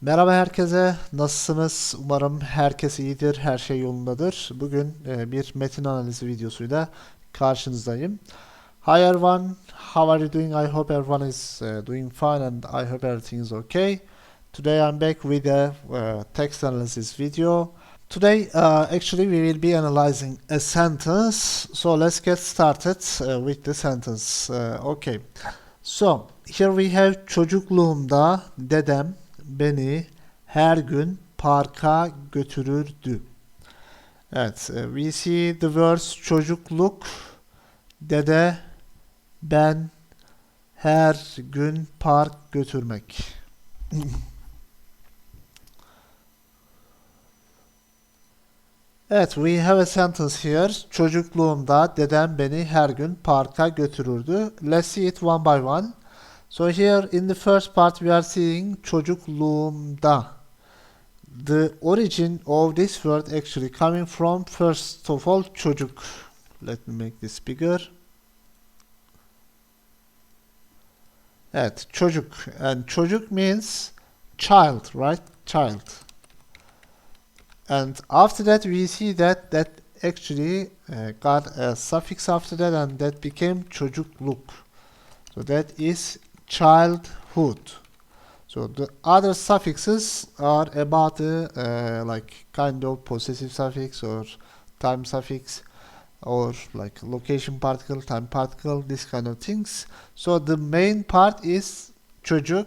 Merhaba herkese, nasılsınız? Umarım herkes iyidir, her şey yolundadır. Bugün bir metin analizi videosuyla karşınızdayım. Hi everyone, how are you doing? I hope everyone is doing fine and I hope everything is okay. Today I'm back with a text analysis video. Today actually we will be analyzing a sentence, so let's get started with the sentence. Okay. So, here we have çocukluğumda dedem beni her gün parka götürürdü. Evet, we see the words çocukluk, dede, ben, her gün park götürmek. Evet, we have a sentence here. Çocukluğumda dedem beni her gün parka götürürdü. Let's see it one by one. So here in the first part we are seeing çocukluğumda. The origin of this word actually coming from first of all çocuk. Let me make this bigger. Evet, çocuk. And çocuk means child, right? Child. And after that we see that actually got a suffix after that and that became çocukluk. So that is childhood. So the other suffixes are about the like kind of possessive suffix or time suffix or like location particle, time particle, this kind of things. So the main part is çocuk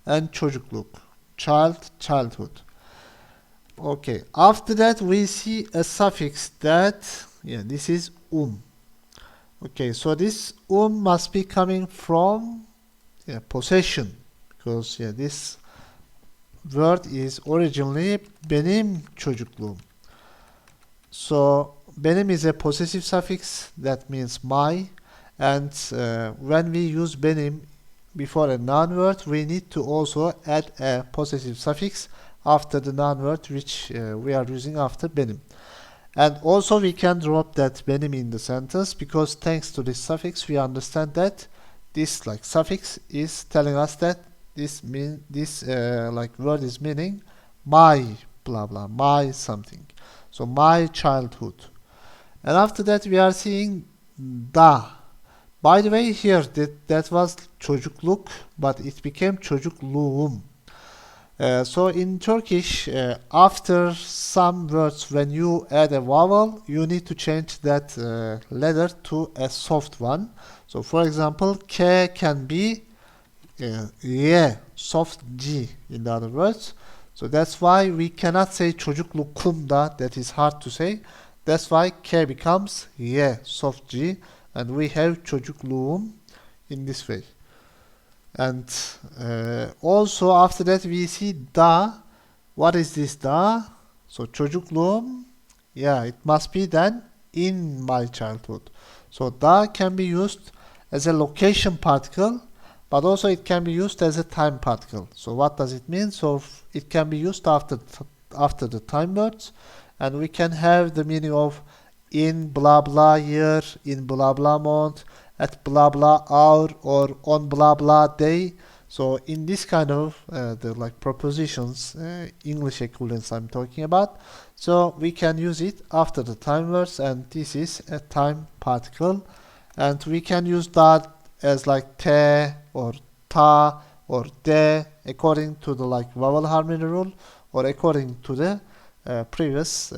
and çocukluk, child, childhood. Okay, after that we see a suffix that, yeah, this is Okay, so this must be coming from, yeah, possession. Because, yeah, this word is originally benim çocukluğum. So benim is a possessive suffix that means my, and when we use benim before a noun word, we need to also add a possessive suffix after the noun word which we are using after benim. And also we can drop that benim in the sentence because thanks to this suffix we understand that this like suffix is telling us that this like word is meaning my blah blah, my something. So my childhood. And after that we are seeing da. By the way, here that was çocukluk, but it became çocukluğum. So in Turkish, after some words, when you add a vowel, you need to change that letter to a soft one. So for example, K can be Y, soft G in the other words. So that's why we cannot say çocuklukumda, that is hard to say. That's why K becomes Y, soft G, and we have çocukluğum in this way. And also after that we see da. What is this da? So çocukluğum, yeah, it must be then in my childhood. So da can be used as a location particle, but also it can be used as a time particle. So what does it mean? So it can be used after the time words, and we can have the meaning of in blah blah year, in blah blah month, at blah blah hour, or on blah blah day. So in this kind of the like propositions, English equivalents I'm talking about, so we can use it after the time words, and this is a time particle, and we can use that as like te or ta or de according to the like vowel harmony rule, or according to the previous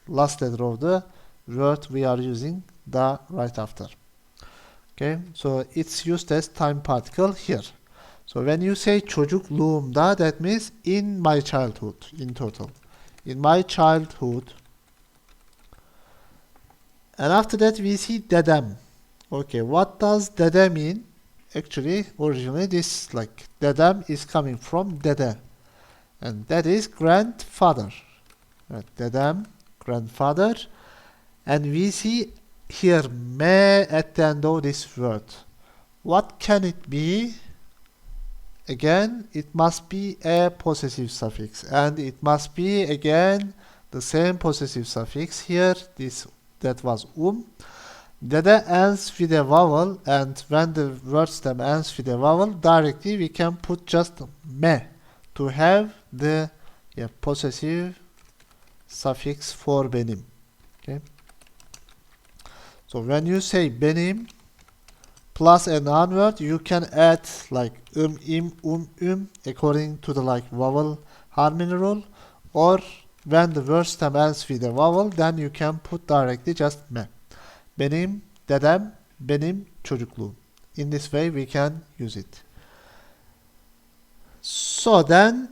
last letter of the word we are using da right after. Okay, so it's used as time particle here. So when you say çocukluğumda, that means in my childhood, in total. In my childhood. And after that we see dedem. Okay, what does dede mean? Actually, originally this like dedem is coming from dede. And that is grandfather. Right, dedem, grandfather. And we see here me at the end of this word. What can it be? Again, it must be a possessive suffix, and it must be again the same possessive suffix here. That was Dede ends with a vowel, and when the word stem ends with a vowel, directly we can put just me to have the possessive suffix for benim. Okay. So when you say benim plus a noun word, you can add like im, according to the like vowel harmony rule, or when the word stem ends with a vowel, then you can put directly just me. Benim dedem, benim çocukluğum. In this way we can use it. So then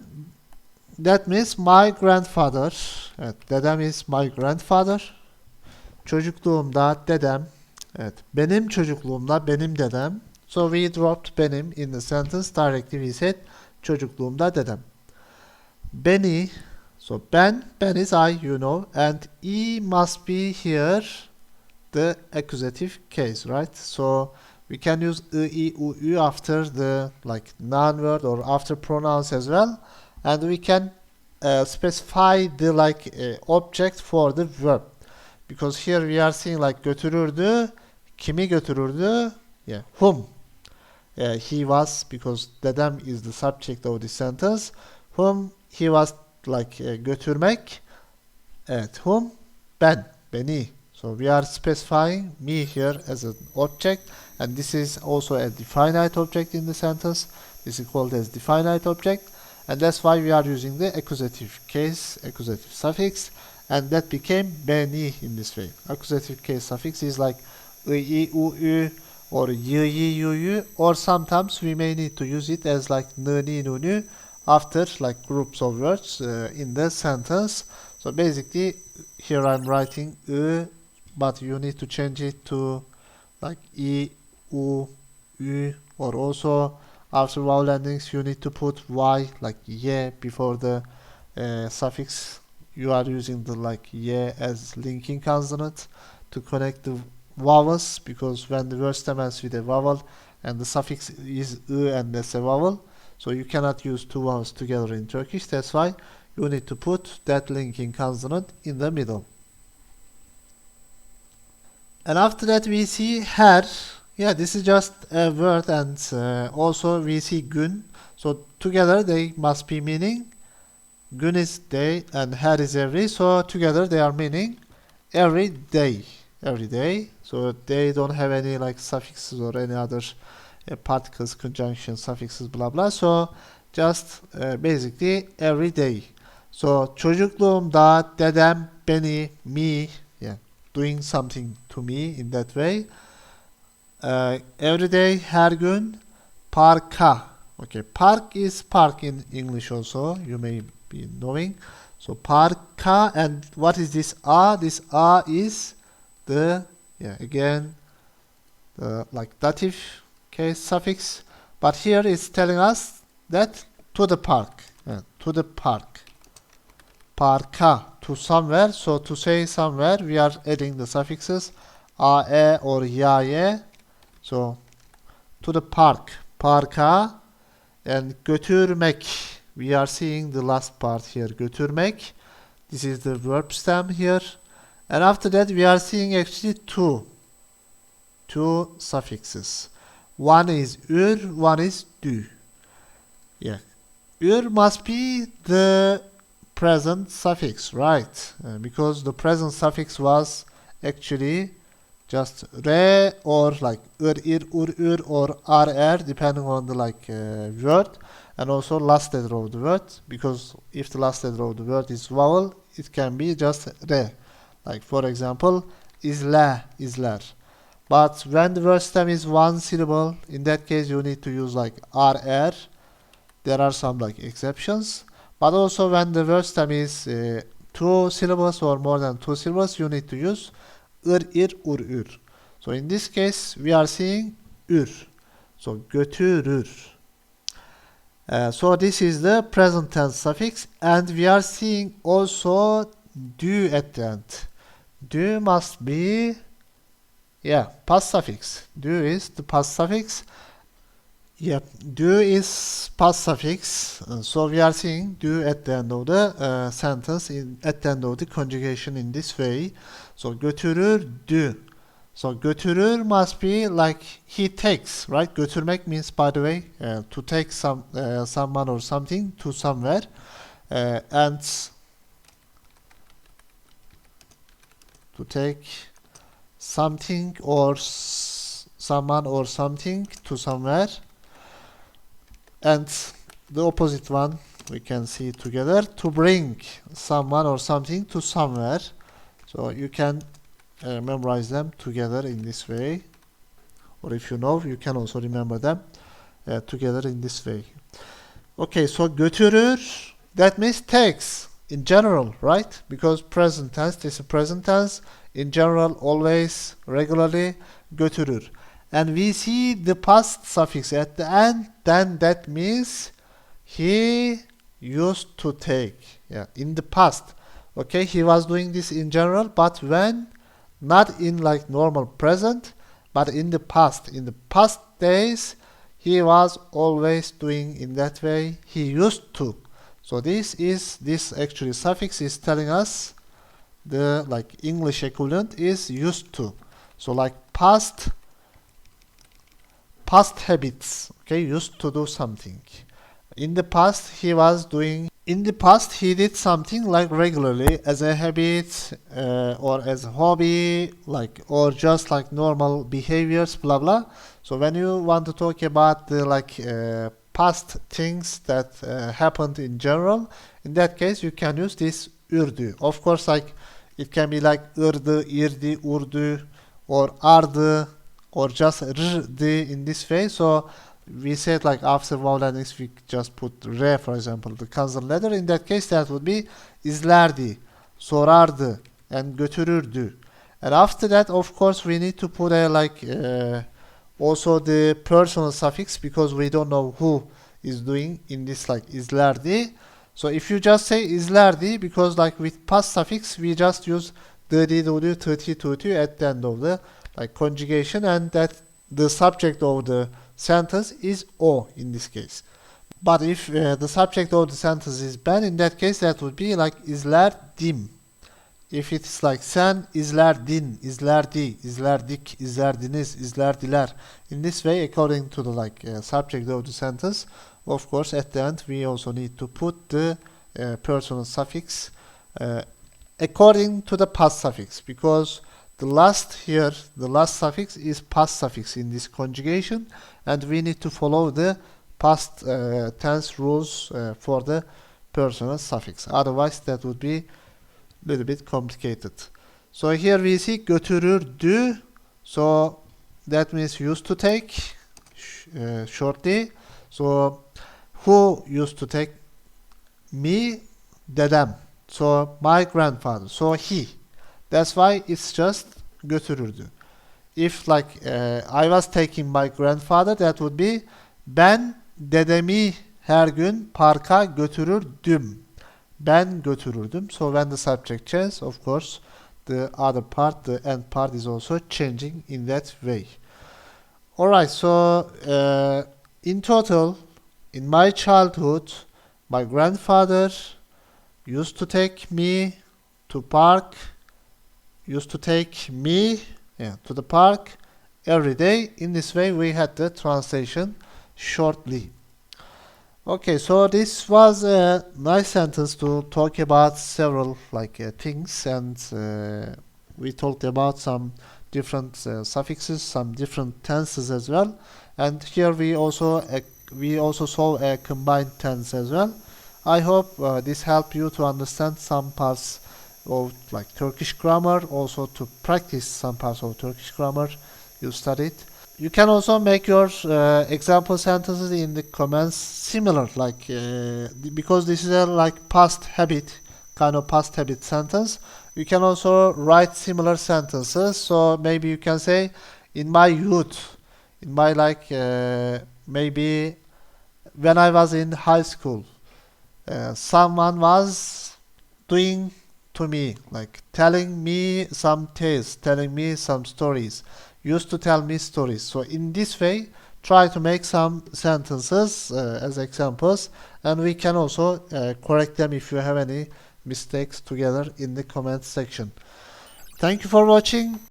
that means my grandfather. Evet, dedem is my grandfather. Çocukluğumda dedem. Evet, benim çocukluğumda benim dedem. So we dropped benim in the sentence. Directly we said çocukluğumda dedem. Beni. So ben is I, you know, and I must be here the accusative case, right? So we can use I, u after the like noun word or after pronouns as well, and we can specify the like object for the verb, because here we are seeing like götürürdü, kimi götürürdü, whom he was, because dedem is the subject of the sentence, whom he was like götürmek, evet, whom, beni. So we are specifying me here as an object, and this is also a definite object in the sentence. This is called as definite object, and that's why we are using the accusative case, accusative suffix, and that became beni in this way. Accusative case suffix is like I, u, or y, yu, or sometimes we may need to use it as like n, ni, nu, nu after like groups of words in the sentence. So basically here I'm writing but you need to change it to like I, u, or also after vowel endings you need to put y, like ye, before the suffix. You are using the like ye as linking consonant to connect the vowels, because when the word stem ends with a vowel and the suffix is and that's a vowel, so you cannot use two vowels together in Turkish. That's why you need to put that linking consonant in the middle. And after that we see her. This is just a word, and also we see gün. So together they must be meaning. Gün is day and her is every. So together they are meaning every day. Every day. So they don't have any like suffixes or any other particles, conjunction, suffixes, blah blah. So just basically every day. So çocukluğumda dedem beni, me, doing something to me in that way. Every day, her gün, parka. Okay, park is park in English also, you may be knowing. So parka, and what is this a? This a is the, again, the like dative case suffix. But here it's telling us that to the park, to the park. Parka, to somewhere. So to say somewhere, we are adding the suffixes a, e, or ya, ye. So to the park, parka, and götürmek. We are seeing the last part here, götürmek. This is the verb stem here. And after that we are seeing actually two suffixes. One is ür, one is dü. Ür must be the present suffix, right? Because the present suffix was actually just re, or like ir, ur, or r, depending on the like word, and also last letter of the word, because if the last letter of the word is vowel, it can be just re. Like for example, izle, izler. But when the word stem is one syllable, in that case you need to use like r. There are some like exceptions. But also when the word stem is two syllables or more than two syllables, you need to use ir, ur. So in this case we are seeing ür. So götürür. So this is the present tense suffix, and we are seeing also dü at the end. Dü must be past suffix. Dü is the past suffix. Dü is past suffix. So we are seeing dü at the end of the sentence, at the end of the conjugation in this way. So götürür dü. So götürür must be like he takes, right? Götürmek means, by the way, to take someone or something to somewhere, and to take something or someone or something to somewhere, and the opposite one we can see together, to bring someone or something to somewhere. So you can memorize them together in this way, or if you know, you can also remember them together in this way. Okay, so götürür, that means takes in general, right? Because present tense, this is present tense, in general, always, regularly, götürür. And we see the past suffix at the end, then that means he used to take. Yeah, in the past. Okay, he was doing this in general, but when, not in like normal present, but in the past days, he was always doing in that way. He used to. So this actually suffix is telling us the like English equivalent is used to. So like past habits. Okay, used to do something. In the past he did something like regularly as a habit or as a hobby, like, or just like normal behaviors, blah blah. So when you want to talk about the like past things that happened in general, in that case you can use this ürdü. Of course, like it can be like ırdı, irdi, urdu, or ardı, or just r'di in this way. So we said like after vowel endings we just put re, for example, the consonant letter. In that case that would be izlerdi, sorardı, and götürürdü. And after that, of course, we need to put a like also the personal suffix, because we don't know who is doing in this like izlerdi. So if you just say izlerdi, because like with past suffix we just use dı, dudu, tıti, tutu at the end of the like conjugation, and that the subject of the sentence is o in this case. But if the subject of the sentence is ben, in that case that would be like izlerdim. If it's like sen, izlerdin, izlerdi, izlerdik, izlerdiniz, izlerdiler. In this way, according to the like subject of the sentence, of course, at the end we also need to put the personal suffix according to the past suffix, because the last suffix is past suffix in this conjugation, and we need to follow the past tense rules for the personal suffix. Otherwise, that would be a little bit complicated. So here we see götürürdü. So that means used to take shortly. So who used to take? Me, dedem. So my grandfather. So he. That's why it's just götürürdü. If like I was taking my grandfather, that would be ben dedemi her gün parka götürürdüm. Ben götürürdüm. So when the subject changes, of course, the other part, the end part, is also changing in that way. Alright, so in total, in my childhood, my grandfather used to take me to park, to the park every day. In this way, we had the translation shortly. Okay, so this was a nice sentence to talk about several like things, and we talked about some different suffixes, some different tenses as well, and here we also saw a combined tense as well. I hope this helped you to understand some parts of like Turkish grammar, also to practice some parts of Turkish grammar you studied. You can also make your example sentences in the comments similar, like because this is a like past habit sentence. You can also write similar sentences. So maybe you can say, in my youth, in my like maybe when I was in high school, someone was doing to me, like telling me some tales, telling me some stories, used to tell me stories. So in this way, try to make some sentences as examples, and we can also correct them if you have any mistakes together in the comment section. Thank you for watching.